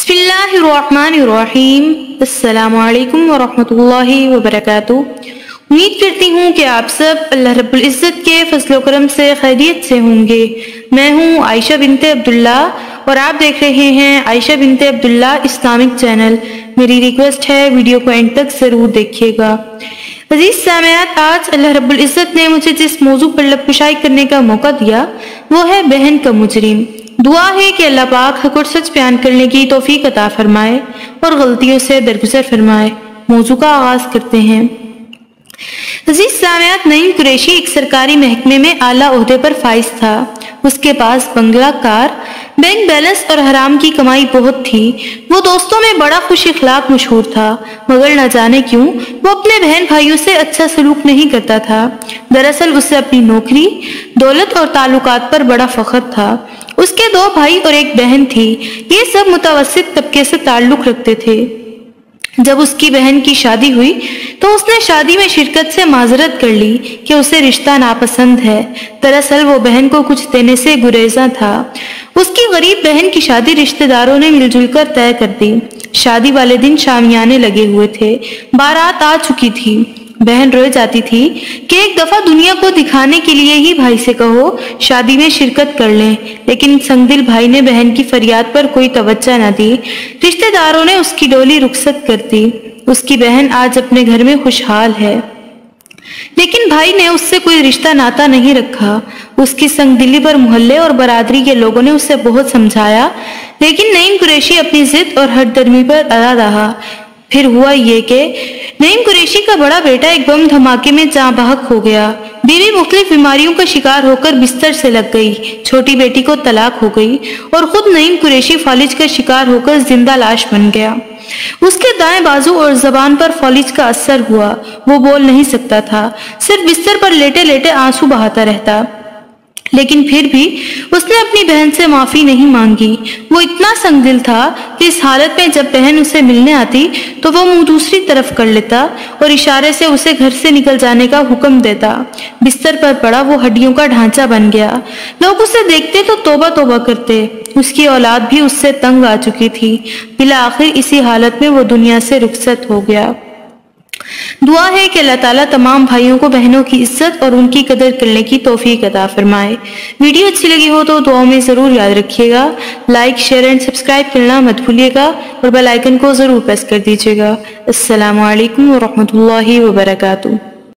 बिस्मिल्लाहिर्रहमानिर्रहीम। अस्सलामु अलैकुम वरहमतुल्लाहि वबरकातुह। उम्मीद करती हूँ कि आप सब अल्लाह रब्बुल इज़्ज़त के फज़ल करम से खैरियत से होंगे। मैं हूँ आयशा बिनते अब्दुल्ला और आप देख रहे हैं आयशा बिनते अब्दुल्ला इस्लामिक चैनल। मेरी रिक्वेस्ट है वीडियो को एंड तक ज़रूर देखिएगा। अजीज सामयात, आज अल्लाह रब्बुल इज़्ज़त ने मुझे जिस मौजू पर लबकुशाई करने का मौका दिया वो है बहन का मुजरिम। दुआ है कि अल्लाह पाक हक और सच बयान करने की तौफीक अता फरमाए और गलतियों से दरगुजर फरमाए। मौजू का आगाज करते हैं। अजीज सामयात, नईम कुरैशी एक सरकारी महकमे में आला ओहदे पर फाइज था। उसके पास बंगला, कार, बैंक बैलेंस और हराम की कमाई बहुत थी। वो दोस्तों में बड़ा खुश इखलाक मशहूर था, मगर न जाने क्यों वो अपने बहन भाइयों से अच्छा सलूक नहीं करता था। दरअसल उसे अपनी नौकरी, दौलत और ताल्लुकात पर बड़ा फख्र था। उसके 2 भाई और एक बहन थी। ये सब मुतवस्सित तबके से ताल्लुक रखते थे। जब उसकी बहन की शादी हुई तो उसने शादी में शिरकत से माजरत कर ली कि उसे रिश्ता नापसंद है। दरअसल वो बहन को कुछ देने से गुरेजा था। उसकी गरीब बहन की शादी रिश्तेदारों ने मिलजुल कर तय कर दी। शादी वाले दिन शामियाने लगे हुए थे, बारात आ चुकी थी। बहन रोए जाती थी कि एक दफा दुनिया को दिखाने के लिए ही भाई से कहो शादी में शिरकत कर लें, लेकिन संगदिल भाई ने बहन की फरियाद पर कोई तवज्जो न दी। रिश्तेदारों ने उसकी डोली रुखसत कर दी। उसकी बहन आज अपने घर में खुशहाल है, लेकिन भाई ने उससे कोई रिश्ता नाता नहीं रखा। उसकी संगदिली पर मोहल्ले और बरादरी के लोगों ने उसे बहुत समझाया, लेकिन नईम कुरैशी अपनी जिद और हठधर्मी पर अड़ा रहा। फिर हुआ ये कि नईम कुरैशी का बड़ा बेटा एक बम धमाके में जाँ बहक हो गया। बीवी मुख्तलिफ बीमारियों का शिकार होकर बिस्तर से लग गई। छोटी बेटी को तलाक हो गई और खुद नईम कुरैशी फालिज का शिकार होकर जिंदा लाश बन गया। उसके दाएं बाजू और जबान पर फालिज का असर हुआ। वो बोल नहीं सकता था, सिर्फ बिस्तर पर लेटे लेटे आंसू बहाता रहता। लेकिन फिर भी उसने अपनी बहन से माफी नहीं मांगी। वो इतना संगदिल था कि इस हालत में जब बहन उसे मिलने आती तो वो मुंह दूसरी तरफ कर लेता और इशारे से उसे घर से निकल जाने का हुक्म देता। बिस्तर पर पड़ा वो हड्डियों का ढांचा बन गया। लोग उसे देखते तो तौबा तौबा करते। उसकी औलाद भी उससे तंग आ चुकी थी। बिला आखिर इसी हालत में वो दुनिया से रुखसत हो गया। दुआ है कि अल्लाह ताला तमाम भाइयों को बहनों की इज्जत और उनकी कदर करने की तौफीक अता फरमाए। वीडियो अच्छी लगी हो तो दुआओं में जरूर याद रखिएगा। लाइक, शेयर एंड सब्सक्राइब करना मत भूलिएगा और बेल आइकन को जरूर प्रेस कर दीजिएगा। अस्सलामु अलैकुम वरहमतुल्लाहि वबरकातुह।